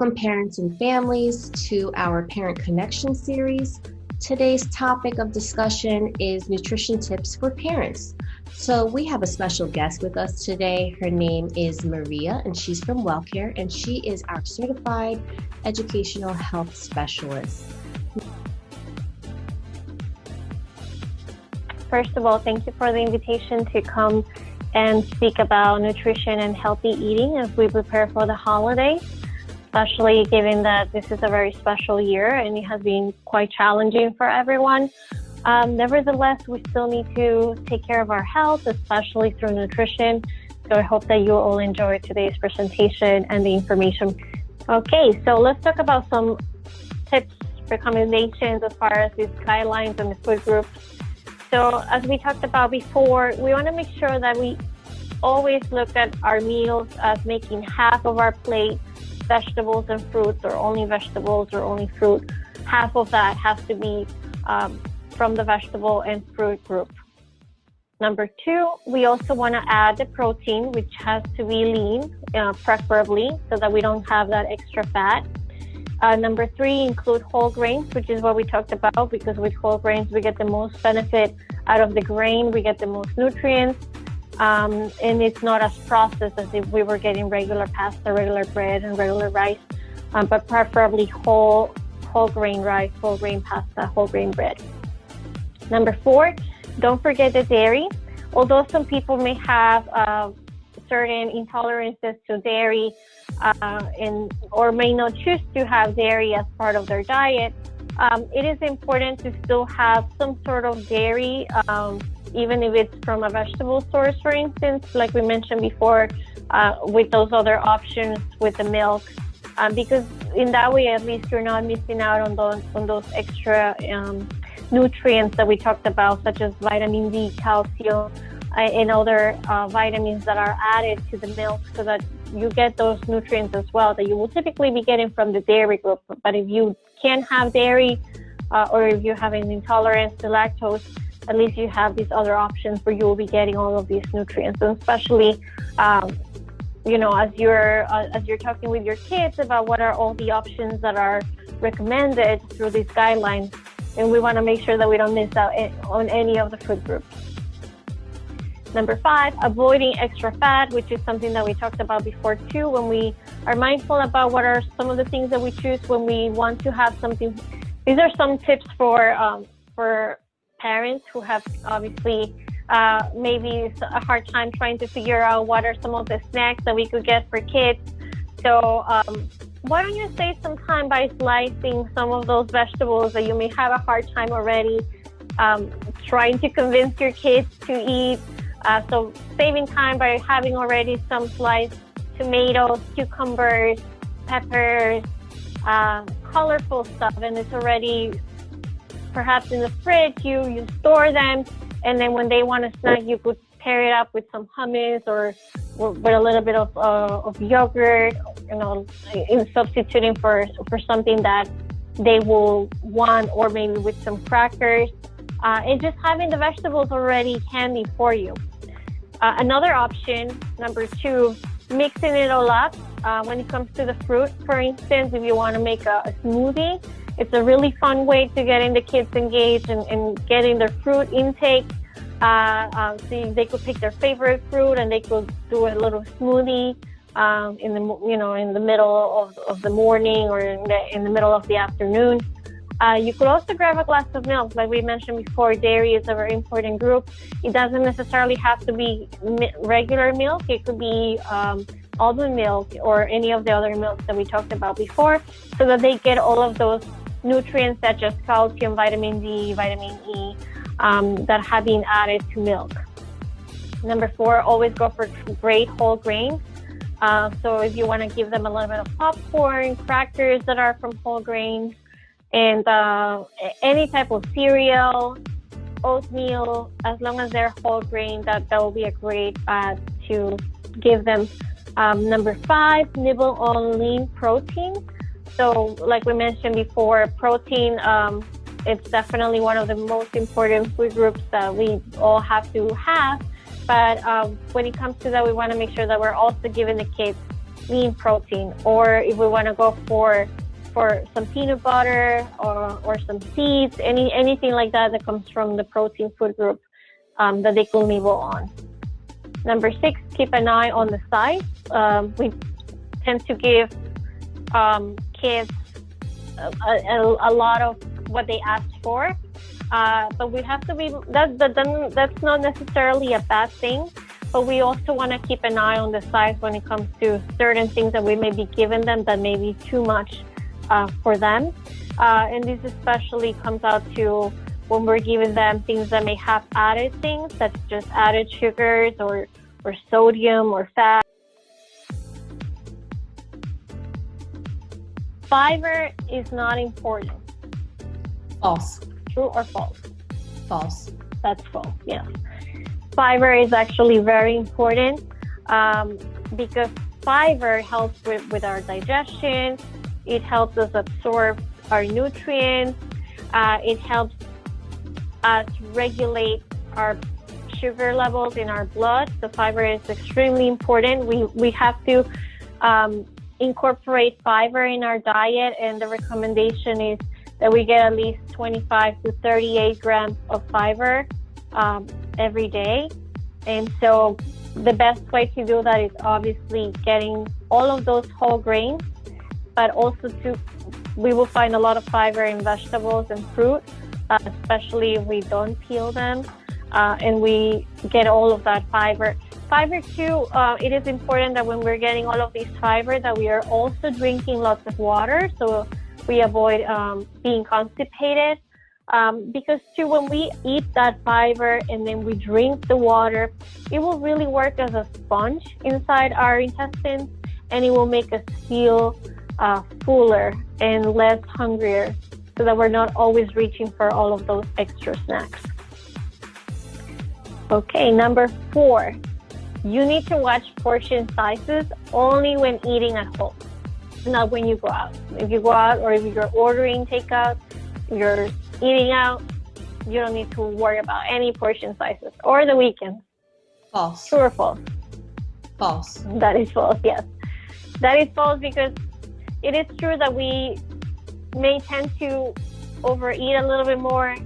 From parents and families to our Parent Connection series, today's topic of discussion is nutrition tips for parents. So we have a special guest with us today. Her name is Maria, and she's from Wellcare, and she is our certified educational health specialist. First of all, thank you for the invitation to come and speak about nutrition and healthy eating as we prepare for the holidays, especially given that this is a very special year and it has been quite challenging for everyone. Nevertheless, we still need to take care of our health, especially through nutrition. So I hope that you all enjoy today's presentation and the information. Okay, so let's talk about some tips, recommendations as far as these guidelines and the food groups. So as we talked about before, we want to make sure that we always look at our meals as making half of our plate vegetables and fruits, or only vegetables or only fruit. Half of that has to be from the vegetable and fruit group. Number two, we also want to add the protein, which has to be lean, preferably, so that we don't have that extra fat. Number three, include whole grains, which is what we talked about, because with whole grains, we get the most benefit out of the grain, we get the most nutrients, and it's not as processed as if we were getting regular pasta, regular bread, and regular rice, but preferably whole grain rice, whole grain pasta, whole grain bread. Number four, don't forget the dairy. Although some people may have certain intolerances to dairy, or may not choose to have dairy as part of their diet, it is important to still have some sort of dairy, even if it's from a vegetable source, for instance, like we mentioned before, with those other options with the milk, because in that way, at least you're not missing out on those extra nutrients that we talked about, such as vitamin D, calcium, and other vitamins that are added to the milk, so that you get those nutrients as well that you will typically be getting from the dairy group. But if you can't have dairy, or if you have an intolerance to lactose, at least you have these other options where you will be getting all of these nutrients. And especially, as you're talking with your kids about what are all the options that are recommended through these guidelines, and we want to make sure that we don't miss out on any of the food groups. Number five, avoiding extra fat, which is something that we talked about before too, when we are mindful about what are some of the things that we choose when we want to have something. These are some tips for parents who have obviously maybe a hard time trying to figure out what are some of the snacks that we could get for kids. So why don't you save some time by slicing some of those vegetables that you may have a hard time already trying to convince your kids to eat. So saving time by having already some sliced tomatoes, cucumbers, peppers, colorful stuff, and it's already perhaps in the fridge. You store them, and then when they want a snack, you could pair it up with some hummus or with a little bit of yogurt, in substituting for something that they will want, or maybe with some crackers, and just having the vegetables already handy for you. Another option, number two, mixing it all up. When it comes to the fruit, for instance, if you want to make a smoothie, it's a really fun way to getting the kids engaged and getting their fruit intake. So they could pick their favorite fruit and they could do a little smoothie in the middle of the morning, or in the middle of the afternoon. You could also grab a glass of milk. Like we mentioned before, dairy is a very important group. It doesn't necessarily have to be regular milk. It could be almond milk or any of the other milks that we talked about before, so that they get all of those nutrients such as calcium, vitamin D, vitamin E, that have been added to milk. Number four, always go for great whole grains. So if you want to give them a little bit of popcorn, crackers that are from whole grains, and any type of cereal, oatmeal, as long as they're whole grain, that will be a great to give them. Number five, nibble on lean protein. So like we mentioned before, protein, it's definitely one of the most important food groups that we all have to have. But when it comes to that, we want to make sure that we're also giving the kids lean protein, or if we want to go for some peanut butter or some seeds, anything like that that comes from the protein food group that they can label on. Number 6, keep an eye on the size. We tend to give kids a lot of what they ask for, but we have to be, that's not necessarily a bad thing, but we also want to keep an eye on the size when it comes to certain things that we may be giving them that may be too much for them. And this especially comes out to when we're giving them things that may have added things, such as just added sugars or sodium or fat. Fiber is not important. False. True or false? False. That's false, yes. Fiber is actually very important because fiber helps with our digestion. It helps us absorb our nutrients. It helps us regulate our sugar levels in our blood. So fiber is extremely important. We have to incorporate fiber in our diet, and the recommendation is that we get at least 25 to 38 grams of fiber every day. And so the best way to do that is obviously getting all of those whole grains, but also we will find a lot of fiber in vegetables and fruit, especially if we don't peel them, and we get all of that fiber. Fiber too, it is important that when we're getting all of these fiber that we are also drinking lots of water, so we avoid being constipated, because too, when we eat that fiber and then we drink the water, it will really work as a sponge inside our intestines, and it will make us feel fuller and less hungrier, so that we're not always reaching for all of those extra snacks. Okay, number 4, you need to watch portion sizes only when eating at home, not when you go out. If you go out or if you're ordering takeout, you're eating out, you don't need to worry about any portion sizes, or the weekends. False. True or false? False. That is false, yes. That is false because it is true that we may tend to overeat a little bit more,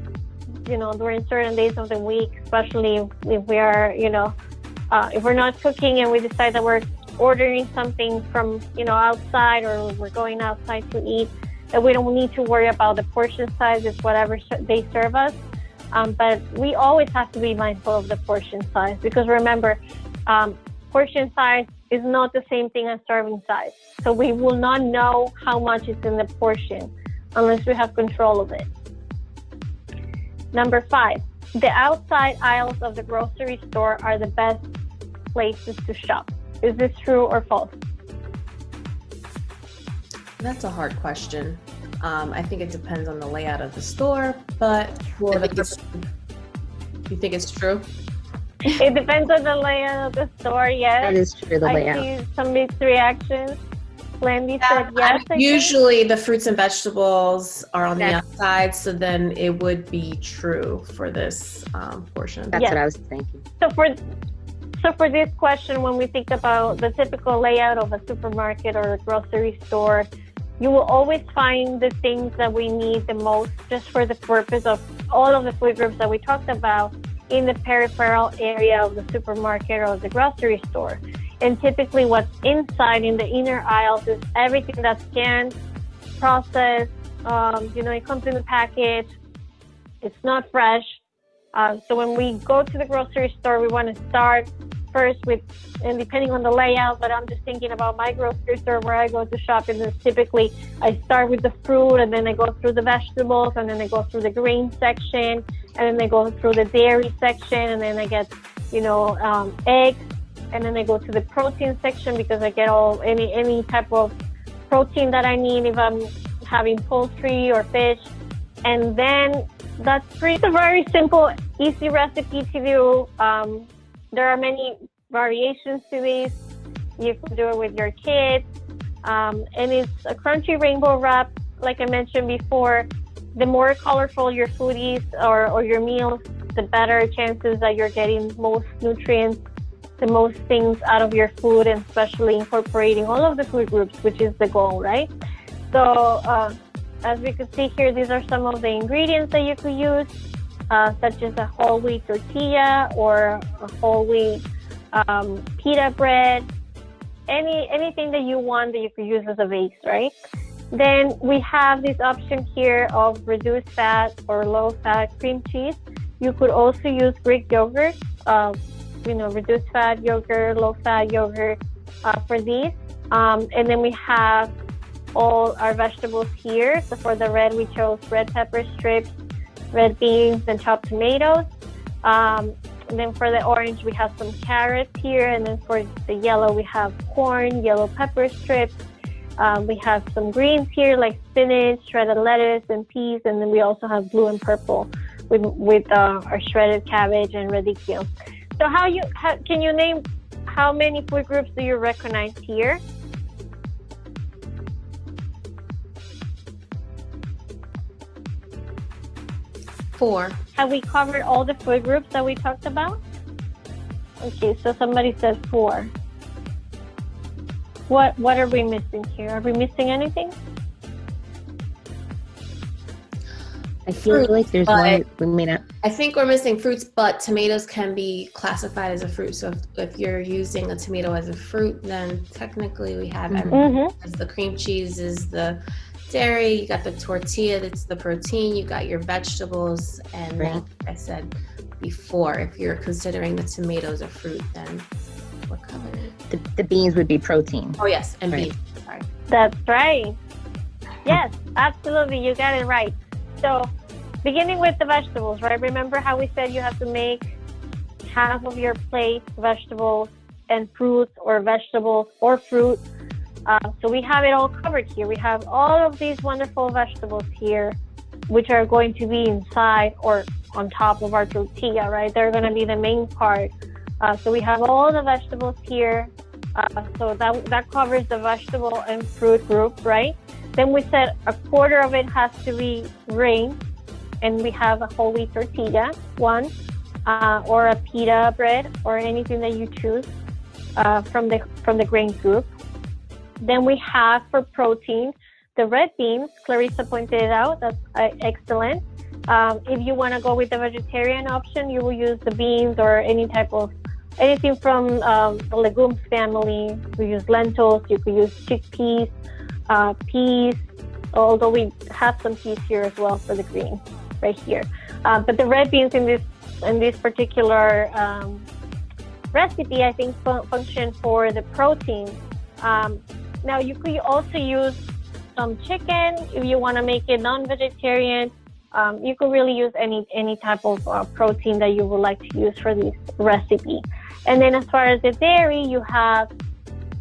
during certain days of the week, especially if we are, if we're not cooking and we decide that we're ordering something from, outside, or we're going outside to eat, that we don't need to worry about the portion size. It's whatever they serve us. But we always have to be mindful of the portion size, because remember, portion size is not the same thing as serving size. So we will not know how much is in the portion unless we have control of it. Number 5, the outside aisles of the grocery store are the best places to shop. Is this true or false? That's a hard question. I think it depends on the layout of the store, but you think it's true? It depends on the layout of the store, yes. That is true, the layout. I see some mixed reactions. Wendy said yes. Usually the fruits and vegetables are on the outside, so then it would be true for this portion. That's what I was thinking. So for this question, when we think about the typical layout of a supermarket or a grocery store, you will always find the things that we need the most, just for the purpose of all of the food groups that we talked about, in the peripheral area of the supermarket or the grocery store. And typically what's inside in the inner aisles is everything that's canned, processed, it comes in a package, it's not fresh. So when we go to the grocery store, we want to start first with, and depending on the layout, but I'm just thinking about my grocery store where I go to shop, and typically I start with the fruit, and then I go through the vegetables, and then I go through the grain section, and then I go through the dairy section, and then I get, eggs, and then I go to the protein section because I get any type of protein that I need if I'm having poultry or fish. And then it's a very simple, easy recipe to do. There are many variations to this. You can do it with your kids. And it's a crunchy rainbow wrap. Like I mentioned before, the more colorful your food is or your meals, the better chances that you're getting most nutrients the most things out of your food, and especially incorporating all of the food groups, which is the goal, right? So as we could see here, these are some of the ingredients that you could use, such as a whole wheat tortilla or a whole wheat pita bread, anything that you want that you could use as a base, right? Then we have this option here of reduced fat or low fat cream cheese. You could also use Greek yogurt, reduced fat yogurt, low fat yogurt for these. And then we have all our vegetables here. So for the red, we chose red pepper strips, red beans, and chopped tomatoes. And then for the orange, we have some carrots here. And then for the yellow, we have corn, yellow pepper strips. We have some greens here like spinach, shredded lettuce, and peas. And then we also have blue and purple with our shredded cabbage and radicchio. So can you name how many food groups do you recognize here? 4. Have we covered all the food groups that we talked about? Okay, so somebody says 4. What are we missing here? Are we missing anything? I feel like there's one we may not. I think we're missing fruits, but tomatoes can be classified as a fruit. So if you're using a tomato as a fruit, then technically we have everything. As the cream cheese is the dairy, you got the tortilla, that's the protein, you got your vegetables, and then, like I said before, if you're considering the tomatoes a fruit, then we're covered. The beans would be protein. Oh yes, and beans. Sorry. That's right. Yes, absolutely. You got it right. So beginning with the vegetables, right? Remember how we said you have to make half of your plate vegetables and fruits, or vegetables or fruit. So we have it all covered here. We have all of these wonderful vegetables here, which are going to be inside or on top of our tortilla, right? They're going to be the main part. So we have all the vegetables here. So that covers the vegetable and fruit group, right? Then we said a quarter of it has to be grain, and we have a whole wheat tortilla, one, or a pita bread, or anything that you choose from the grain group. Then we have for protein the red beans. Clarissa pointed it out. That's excellent. If you want to go with the vegetarian option, you will use the beans or anything from the legumes family. We use lentils. You could use chickpeas, peas, although we have some peas here as well for the green right here. But the red beans in this particular recipe, I think, function for the protein. Now you could also use some chicken if you want to make it non-vegetarian. You could really use any type of protein that you would like to use for this recipe. And then as far as the dairy, you have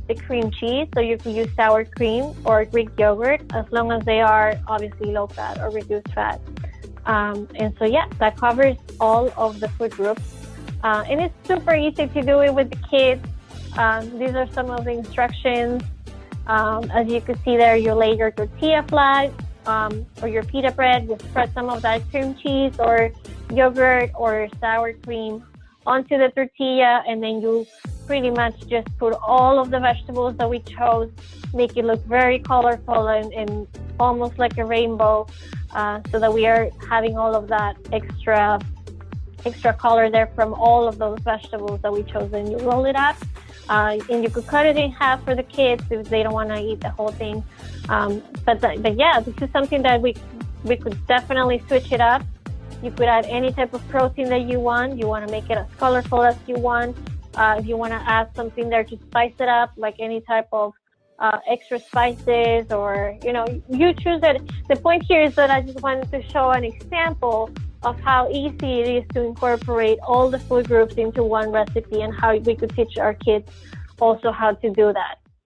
the cream cheese, so you can use sour cream or Greek yogurt, as long as they are obviously low fat or reduced fat. And so yeah, that covers all of the food groups. And it's super easy to do it with the kids. These are some of the instructions. As you can see there, you lay your tortilla flat or your pita bread, you spread some of that cream cheese or yogurt or sour cream onto the tortilla, and then you pretty much just put all of the vegetables that we chose, make it look very colorful and almost like a rainbow, so that we are having all of that extra color there from all of those vegetables that we chose. And you roll it up, and you could cut it in half for the kids if they don't want to eat the whole thing. But yeah, this is something that we could definitely switch it up. You could add any type of protein that you want. You want to make it as colorful as you want. If you want to add something there to spice it up, like any type of extra spices, or you choose it. The point here is that I just wanted to show an example of how easy it is to incorporate all the food groups into one recipe, and how we could teach our kids also how to do that.